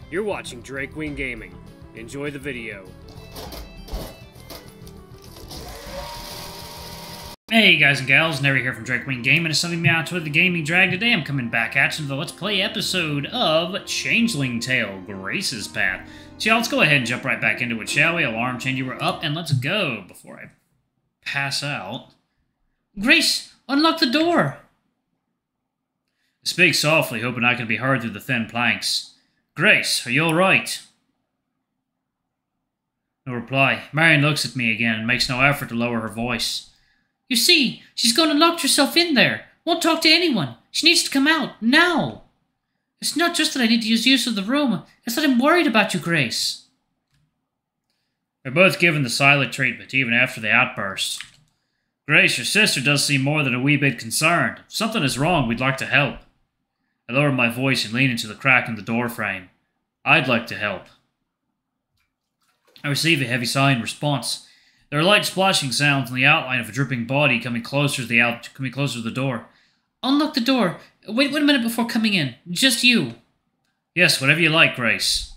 You're watching Drake Queen Gaming. Enjoy the video. Hey guys and gals, Neri here from Drake Queen Gaming. It's something me out with the gaming drag. Today I'm coming back at you with the Let's Play episode of Changeling Tale, Grace's Path. So yeah, let's go ahead and jump right back into it, shall we? Alarm changer, we're up, and let's go before I pass out. Grace, unlock the door! I speak softly, hoping I can be heard through the thin planks. Grace, are you alright? No reply. Marion looks at me again and makes no effort to lower her voice. You see, she's gone and locked herself in there. Won't talk to anyone. She needs to come out, now. It's not just that I need to use of the room. It's that I'm worried about you, Grace. We're both given the silent treatment, even after the outburst. Grace, your sister does seem more than a wee bit concerned. If something is wrong, we'd like to help. I lower my voice and lean into the crack in the door frame. I'd like to help. I receive a heavy sigh in response. There are light splashing sounds and the outline of a dripping body coming closer to the door. Unlock the door. Wait a minute before coming in. Just you. Yes, whatever you like, Grace.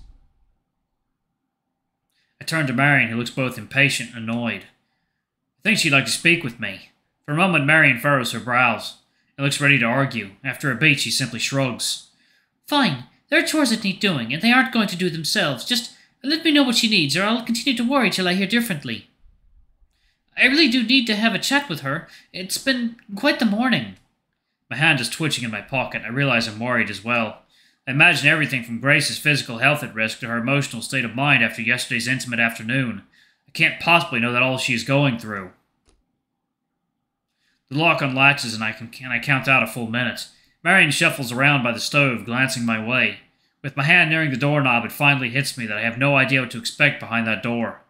I turn to Marion, who looks both impatient and annoyed. I think she'd like to speak with me. For a moment, Marion furrows her brows and looks ready to argue. After a beat, she simply shrugs. Fine. There are chores that need doing, and they aren't going to do themselves. Just let me know what she needs, or I'll continue to worry till I hear differently. I really do need to have a chat with her. It's been quite the morning. My hand is twitching in my pocket. I realize I'm worried as well. I imagine everything from Grace's physical health at risk to her emotional state of mind after yesterday's intimate afternoon. I can't possibly know that all she is going through. The lock unlatches and I count out a full minute. Marion shuffles around by the stove, glancing my way. With my hand nearing the doorknob, it finally hits me that I have no idea what to expect behind that door.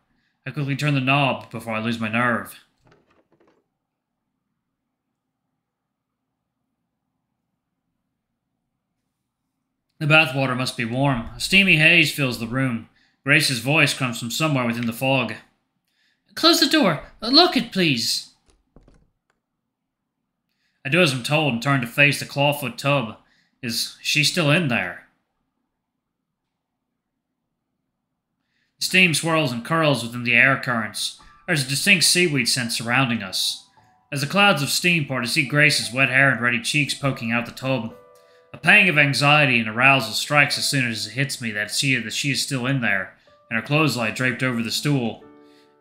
I quickly turn the knob before I lose my nerve. The bathwater must be warm. A steamy haze fills the room. Grace's voice comes from somewhere within the fog. Close the door. Lock it, please. I do as I'm told and turn to face the clawfoot tub. Is she still in there? Steam swirls and curls within the air currents. There's a distinct seaweed scent surrounding us. As the clouds of steam part, I see Grace's wet hair and ruddy cheeks poking out the tub. A pang of anxiety and arousal strikes as soon as it hits me that she is still in there, and her clothes lie draped over the stool.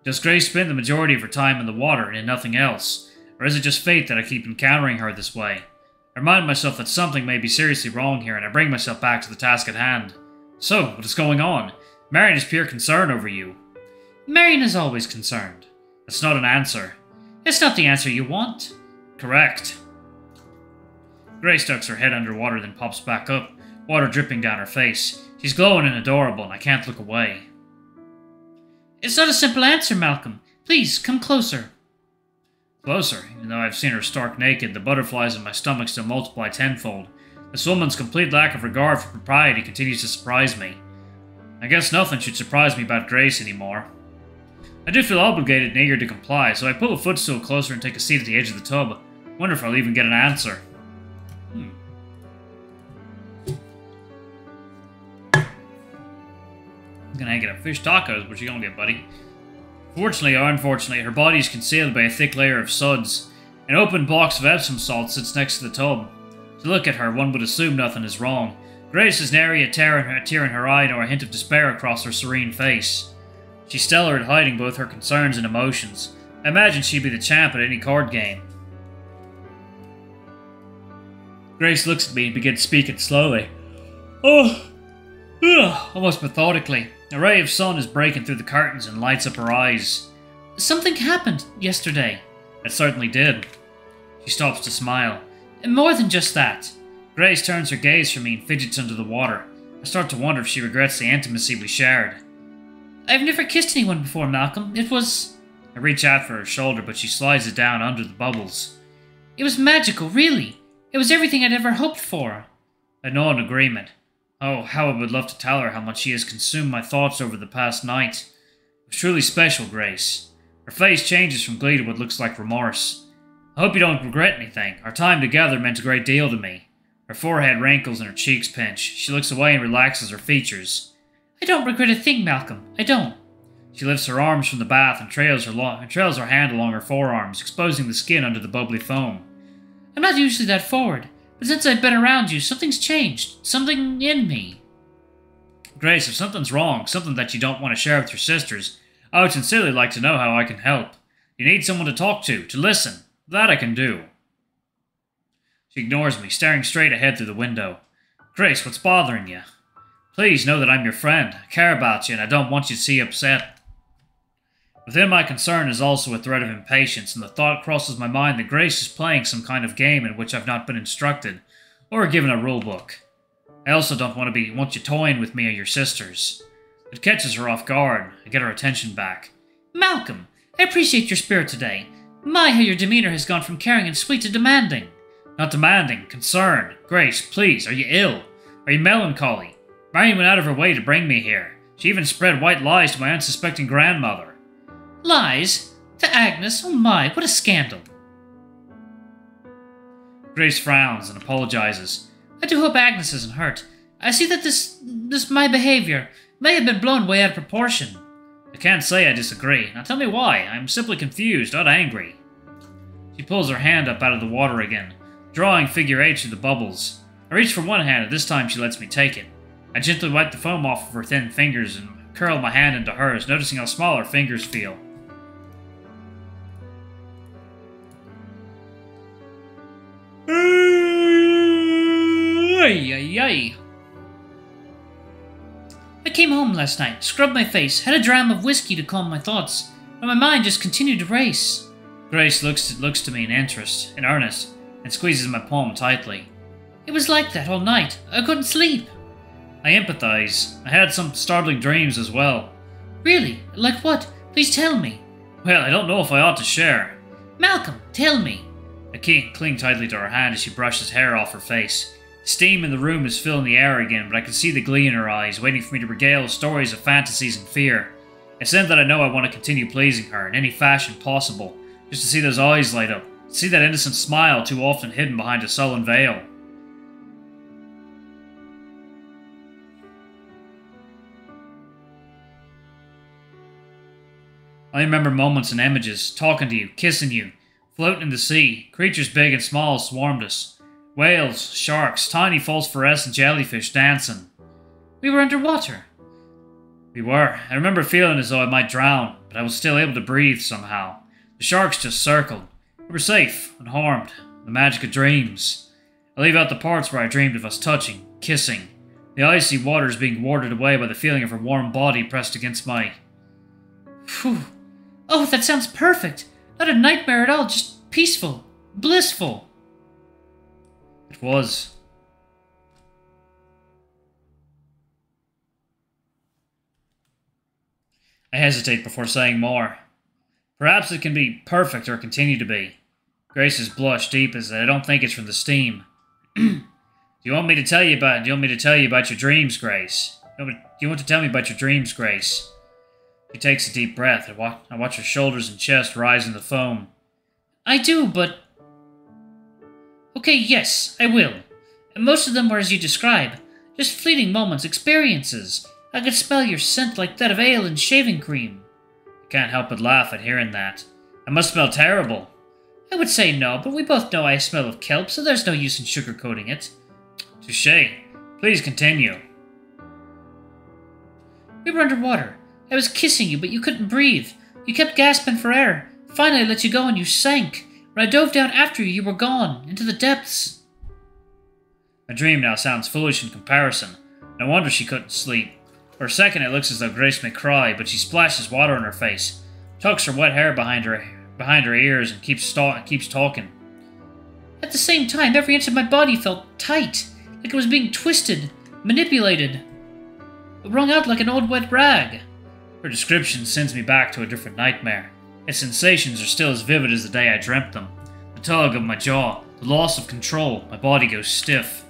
Does Grace spend the majority of her time in the water and in nothing else? Or is it just fate that I keep encountering her this way? I remind myself that something may be seriously wrong here, and I bring myself back to the task at hand. So, what is going on? Marion is pure concern over you. Marion is always concerned. That's not an answer. It's not the answer you want. Correct. Grace ducks her head underwater, then pops back up, water dripping down her face. She's glowing and adorable, and I can't look away. It's not a simple answer, Malcolm. Please, come closer. Closer? Even though I've seen her stark naked, the butterflies in my stomach still multiply tenfold. This woman's complete lack of regard for propriety continues to surprise me. I guess nothing should surprise me about Grace anymore. I do feel obligated and eager to comply, so I pull a footstool closer and take a seat at the edge of the tub. Wonder if I'll even get an answer. I'm gonna get a fish tacos. What you gonna get, buddy? Fortunately or unfortunately, her body is concealed by a thick layer of suds. An open box of Epsom salt sits next to the tub. To look at her, one would assume nothing is wrong. Grace is nary a tear in her eye nor a hint of despair across her serene face. She's stellar at hiding both her concerns and emotions. I imagine she'd be the champ at any card game. Grace looks at me and begins speaking slowly. Almost methodically. A ray of sun is breaking through the curtains and lights up her eyes. Something happened yesterday. It certainly did. She stops to smile. And more than just that. Grace turns her gaze from me and fidgets under the water. I start to wonder if she regrets the intimacy we shared. I've never kissed anyone before, Malcolm. It was... I reach out for her shoulder, but she slides it down under the bubbles. It was magical, really. It was everything I'd ever hoped for. I nod in agreement. Oh, how I would love to tell her how much she has consumed my thoughts over the past night. It was truly special, Grace. Her face changes from glee to what looks like remorse. I hope you don't regret anything. Our time together meant a great deal to me. Her forehead wrinkles and her cheeks pinch. She looks away and relaxes her features. I don't regret a thing, Malcolm. I don't. She lifts her arms from the bath and trails her hand along her forearms, exposing the skin under the bubbly foam. I'm not usually that forward, but since I've been around you, something's changed. Something in me. Grace, if something's wrong, something that you don't want to share with your sisters, I would sincerely like to know how I can help. You need someone to talk to listen. That I can do. She ignores me, staring straight ahead through the window. Grace, what's bothering you? Please know that I'm your friend. I care about you, and I don't want you to see you upset. Within my concern is also a thread of impatience, and the thought crosses my mind that Grace is playing some kind of game in which I've not been instructed, or given a rulebook. I also don't want you toying with me or your sisters. It catches her off guard. I get her attention back. Malcolm, I appreciate your spirit today. My, how your demeanor has gone from caring and sweet to demanding. Not demanding, concerned. Grace, please, are you ill? Are you melancholy? Marion went out of her way to bring me here. She even spread white lies to my unsuspecting grandmother. Lies? To Agnes? Oh my, what a scandal. Grace frowns and apologizes. I do hope Agnes isn't hurt. I see that this my behavior may have been blown way out of proportion. I can't say I disagree. Now tell me why. I'm simply confused, not angry. She pulls her hand up out of the water again, drawing figure eights through the bubbles. I reach for one hand, and this time she lets me take it. I gently wipe the foam off of her thin fingers and curl my hand into hers, noticing how small her fingers feel. Ay. I came home last night, scrubbed my face, had a dram of whiskey to calm my thoughts, but my mind just continued to race. Grace looks to me in earnest, and squeezes my palm tightly. It was like that all night. I couldn't sleep. I empathize. I had some startling dreams as well. Really? Like what? Please tell me. Well, I don't know if I ought to share. Malcolm, tell me. I cling tightly to her hand as she brushes hair off her face. Steam in the room is filling the air again, but I can see the glee in her eyes, waiting for me to regale stories of fantasies and fear. It's then that I know I want to continue pleasing her in any fashion possible, just to see those eyes light up, to see that innocent smile too often hidden behind a sullen veil. I remember moments and images, talking to you, kissing you, floating in the sea. Creatures big and small swarmed us. Whales, sharks, tiny phosphorescent jellyfish dancing. We were underwater. We were. I remember feeling as though I might drown, but I was still able to breathe somehow. The sharks just circled. We were safe, unharmed. The magic of dreams. I leave out the parts where I dreamed of us touching, kissing. The icy waters being warded away by the feeling of her warm body pressed against my... Phew. Oh, that sounds perfect. Not a nightmare at all, just peaceful, blissful. It was. I hesitate before saying more. Perhaps it can be perfect or continue to be. Grace's blush deepens, and I don't think it's from the steam. Do you want me to tell you about your dreams, Grace? Do you want to tell me about your dreams, Grace? She takes a deep breath. I watch her shoulders and chest rise in the foam. I do, but... Okay, yes, I will. And most of them were as you describe. Just fleeting moments, experiences. I could smell your scent like that of ale and shaving cream. I can't help but laugh at hearing that. I must smell terrible. I would say no, but we both know I smell of kelp, so there's no use in sugarcoating it. Touché. Please continue. We were underwater. I was kissing you, but you couldn't breathe. You kept gasping for air. Finally, I let you go and you sank. When I dove down after you, you were gone, into the depths. My dream now sounds foolish in comparison. No wonder she couldn't sleep. For a second, it looks as though Grace may cry, but she splashes water on her face, tucks her wet hair behind her ears, and keeps talking. At the same time, every inch of my body felt tight, like it was being twisted, manipulated, wrung out like an old wet rag. Her description sends me back to a different nightmare. Its sensations are still as vivid as the day I dreamt them. The tug of my jaw, the loss of control, my body goes stiff.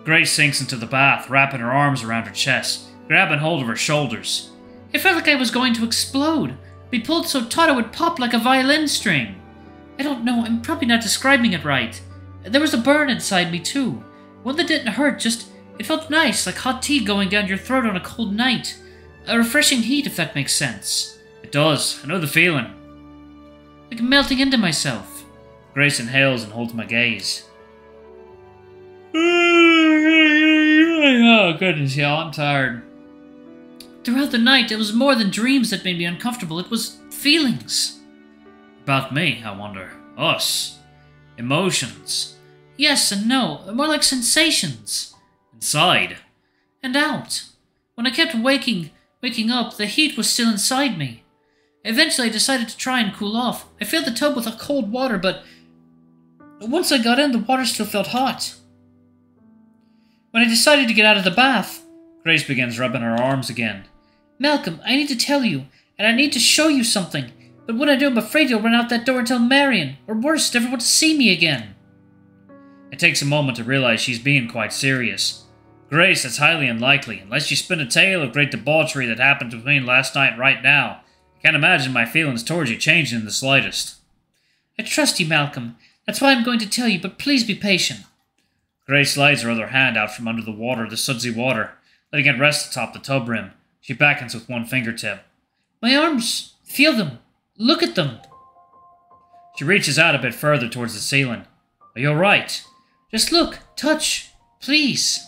Grace sinks into the bath, wrapping her arms around her chest, grabbing hold of her shoulders. It felt like I was going to explode, be pulled so taut it would pop like a violin string. I don't know, I'm probably not describing it right. There was a burn inside me, too. One that didn't hurt, just... It felt nice, like hot tea going down your throat on a cold night. A refreshing heat, if that makes sense. It does. I know the feeling. Like melting into myself. Grace inhales and holds my gaze. Oh, goodness, y'all, I'm tired. Throughout the night, it was more than dreams that made me uncomfortable. It was feelings. About me, I wonder. Us. Emotions. Yes and no. More like sensations. Inside. And out. When I kept waking up, the heat was still inside me. Eventually, I decided to try and cool off. I filled the tub with a cold water, but once I got in, the water still felt hot. When I decided to get out of the bath, Grace begins rubbing her arms again. Malcolm, I need to tell you, and I need to show you something. But when I do, I'm afraid you'll run out that door and tell Marion, or worse, never want to see me again. It takes a moment to realize she's being quite serious. Grace, that's highly unlikely, unless you spin a tale of great debauchery that happened between last night and right now. I can't imagine my feelings towards you changing in the slightest. I trust you, Malcolm. That's why I'm going to tell you, but please be patient. Grace slides her other hand out from under the sudsy water, letting it rest atop the tub rim. She beckons with one fingertip. My arms! Feel them! Look at them! She reaches out a bit further towards the ceiling. Are you alright? Just look! Touch! Please!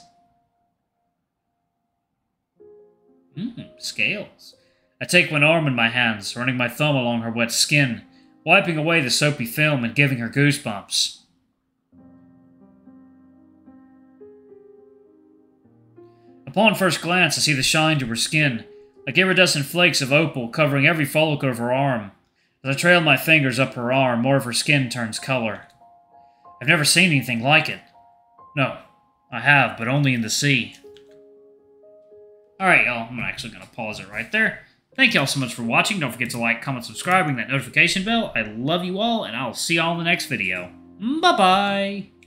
Scales. I take one arm in my hands, running my thumb along her wet skin, wiping away the soapy film and giving her goosebumps. Upon first glance, I see the shine to her skin, like iridescent flakes of opal covering every follicle of her arm. As I trail my fingers up her arm, more of her skin turns color. I've never seen anything like it. No, I have, but only in the sea. Alright, y'all, I'm actually going to pause it right there. Thank y'all so much for watching. Don't forget to like, comment, subscribe, ring that notification bell. I love you all, and I'll see y'all in the next video. Bye-bye!